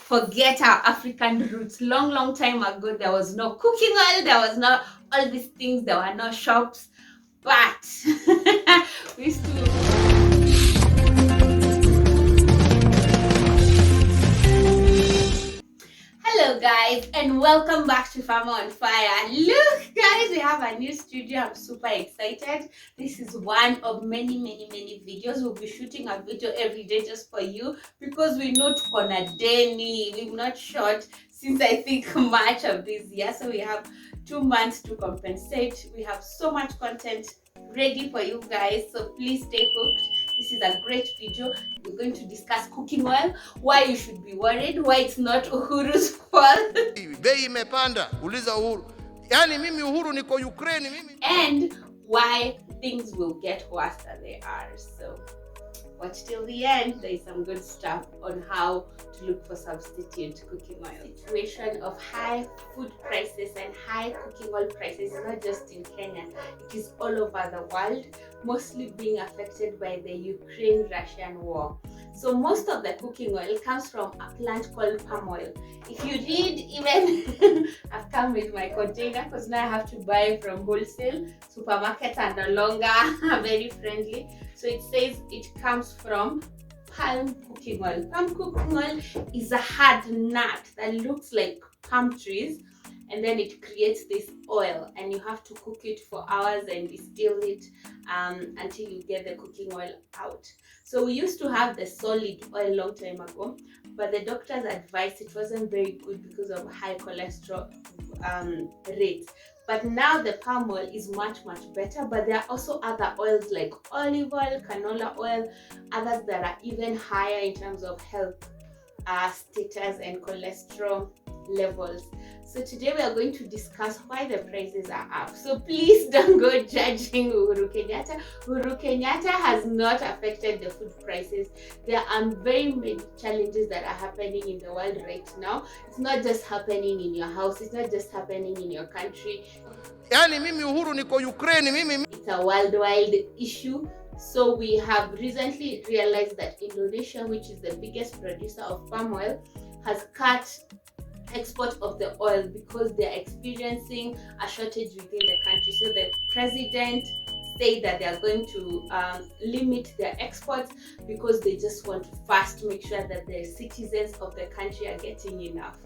forget our African roots. Long time ago, there was no cooking oil, there was not all these things, there were no shops, but we used to. Hello guys, and welcome back to Farmer on Fire. Look guys, we have a new studio. I'm super excited. This is one of many videos. We'll be shooting a video every day just for you because we know tuko na deni. We've not shot since I think March of this year, so we have 2 months to compensate. We have so much content ready for you guys, so please stay hooked. This is a great video. We're going to discuss cooking oil, why you should be worried, why it's not Uhuru's fault. Bei imepanda, uliza Uhuru. Yaani mimi Uhuru niko Ukraine mimi. And why things will get worse than they are. So watch till the end. There is some good stuff on how to look for substitute cooking oil. The situation of high food prices and high cooking oil prices is not just in Kenya, it is all over the world, mostly being affected by the Ukraine-Russian war. So most of the cooking oil comes from a plant called palm oil. If you read, even I've come with my container because now I have to buy from wholesale. Supermarkets are no longer very friendly. So it says it comes from palm cooking oil. Palm cooking oil is a hard nut that looks like palm trees, and then it creates this oil, and you have to cook it for hours and distill it until you get the cooking oil out. So we used to have the solid oil long time ago, but the doctors advised it wasn't very good because of high cholesterol rates. But now the palm oil is much better, but there are also other oils like olive oil, canola oil, others that are even higher in terms of health status and cholesterol levels. So today we are going to discuss why the prices are up. So please don't go judging Uhuru Kenyatta. Uhuru Kenyatta has not affected the food prices. There are very many challenges that are happening in the world right now. It's not just happening in your house, it's not just happening in your country. Yaani mimi Uhuru niko Ukraine mimi. It's a worldwide issue. So we have recently realized that Indonesia, which is the biggest producer of palm oil, has cut export of the oil because they're experiencing a shortage within the country. So the president said that they are going to limit their exports because they just want to first make sure that the citizens of the country are getting enough.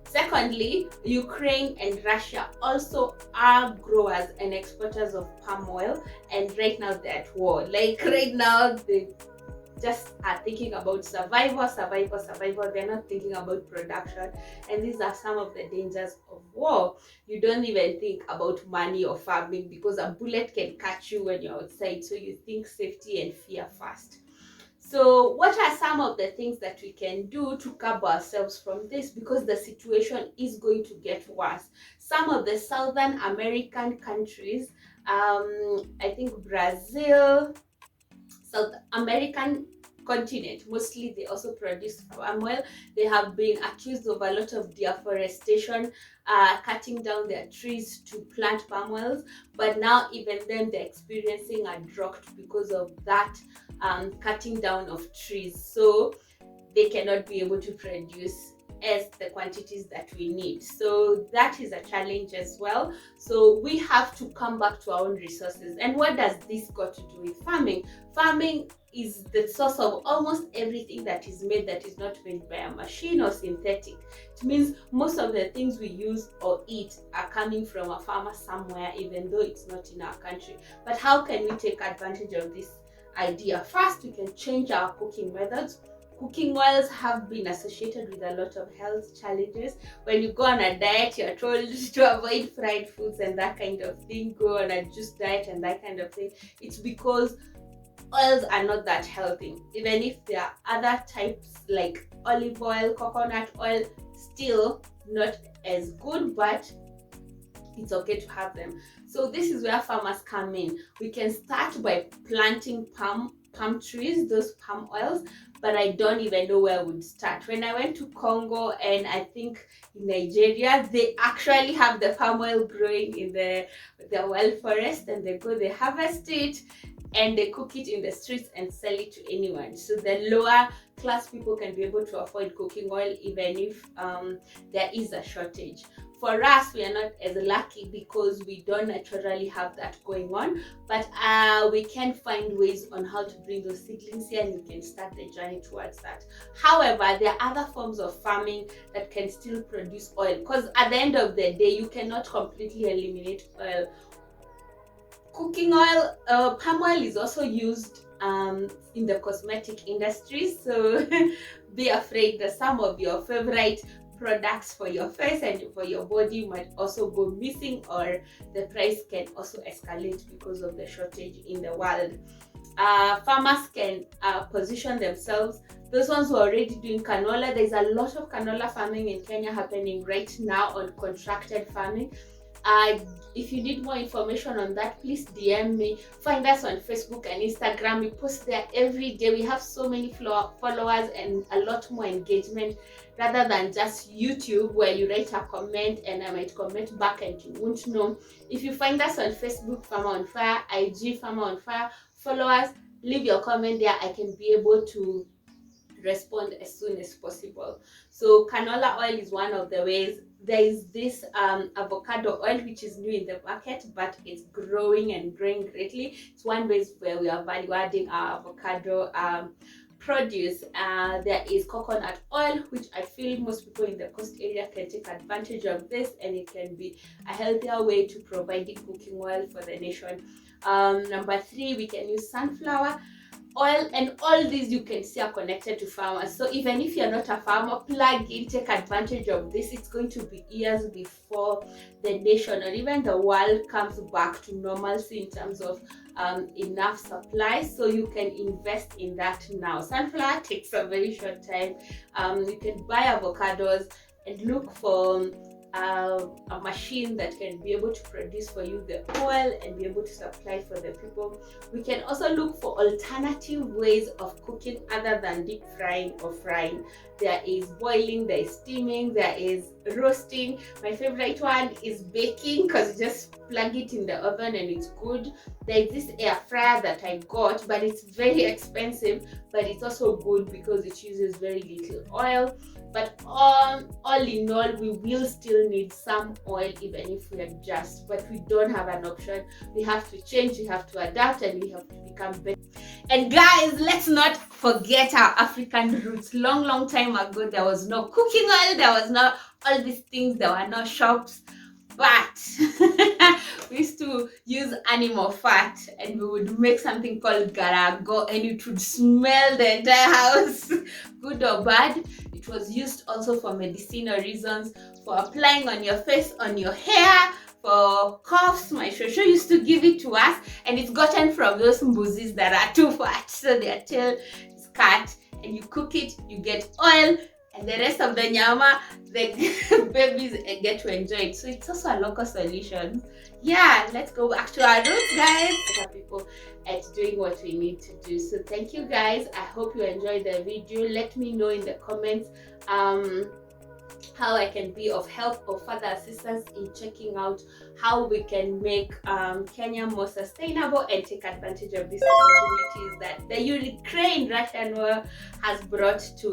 Secondly, Ukraine and Russia also are growers and exporters of palm oil, and right now they're at war. Like right now, they just are thinking about survival. They're not thinking about production, and these are some of the dangers of war. You don't even think about money or farming because a bullet can catch you when you're outside, so you think safety and fear first. So what are some of the things that we can do to curb ourselves from this, because the situation is going to get worse? Some of the Southern American countries, I think Brazil, South American continent, mostly they also produce palm oil. They have been accused of a lot of deforestation, cutting down their trees to plant palm oils, but now even then they're experiencing a drought because of that cutting down of trees. So they cannot be able to produce as the quantities that we need. So that is a challenge as well. So we have to come back to our own resources. And what does this got to do with farming? Farming is the source of almost everything that is not made by a machine or synthetic. It means most of the things we use or eat are coming from a farmer somewhere, even though it's not in our country. But how can we take advantage of this idea? First, we can change our cooking methods. Cooking oils have been associated with a lot of health challenges. When you go on a diet, you're told to avoid fried foods and that kind of thing, go on a juice diet and that kind of thing. It's because oils are not that healthy. Even if there are other types like olive oil, coconut oil, still not as good, but it's okay to have them. So this is where farmers come in. We can start by planting palm trees, those palm oils, but I don't even know where I would start. When I went to Congo and I think in Nigeria, they actually have the palm oil growing in the wild forest, and they harvest it, and they cook it in the streets and sell it to anyone. So the lower class people can be able to afford cooking oil even if there is a shortage. For us, we are not as lucky because we don't naturally have that going on, but we can find ways on how to bring those seedlings here, and we can start the journey towards that. However, there are other forms of farming that can still produce oil, because at the end of the day, you cannot completely eliminate oil. Cooking oil, palm oil is also used in the cosmetic industry, so be afraid that some of your favorite products for your face and for your body might also go missing, or the price can also escalate because of the shortage in the world. Farmers can position themselves. Those ones who are already doing canola, there's a lot of canola farming in Kenya happening right now on contracted farming. If you need more information on that, please DM me. Find us on Facebook and Instagram. We post there every day. We have so many followers and a lot more engagement rather than just YouTube where you write a comment and I might comment back and you won't know. If you find us on Facebook, Farmer on Fire, IG, Farmer on Fire, follow us, leave your comment there. I can be able to respond as soon as possible. So canola oil is one of the ways. There is this avocado oil which is new in the market, but it's growing and growing greatly. It's one way where we are value adding our avocado produce. There is coconut oil, which I feel most people in the coast area can take advantage of this, and it can be a healthier way to providing cooking oil for the nation. Number 3, we can use sunflower oil, and all these you can see are connected to farmers. So even if you're not a farmer, plug in, take advantage of this. It's going to be years before the nation or even the world comes back to normalcy in terms of enough supply, so you can invest in that now. Sunflower takes a very short time. You can buy avocados and look for a machine that can be able to produce for you the oil and be able to supply for the people. We can also look for alternative ways of cooking other than deep frying or frying. There is boiling, there is steaming, there is roasting. My favorite one is baking, because you just plug it in the oven and it's good. There is this air fryer that I got, but it's very expensive, but it's also good because it uses very little oil. But all in all, we will still need some oil even if we adjust, but we don't have an option. We have to change, we have to adapt, and we have to become better. And guys, let's not forget our African roots. Long time ago, there was no cooking oil, there was not all these things, there were no shops, but we used to use animal fat, and we would make something called garago, and it would smell the entire house, good or bad. It was used also for medicinal reasons, for applying on your face, on your hair, for coughs. My shosho used to give it to us, and it's gotten from those mbuzis that are too fat, so their tail is cut, and you cook it, you get oil, and the rest of the nyama, the babies get to enjoy it. So it's also a local solution. Yeah, let's go back to our roots, guys. Other people at doing what we need to do. So thank you, guys. I hope you enjoyed the video. Let me know in the comments how I can be of help or further assistance in checking out how we can make Kenya more sustainable and take advantage of these opportunities that the Ukraine-Russian war has brought to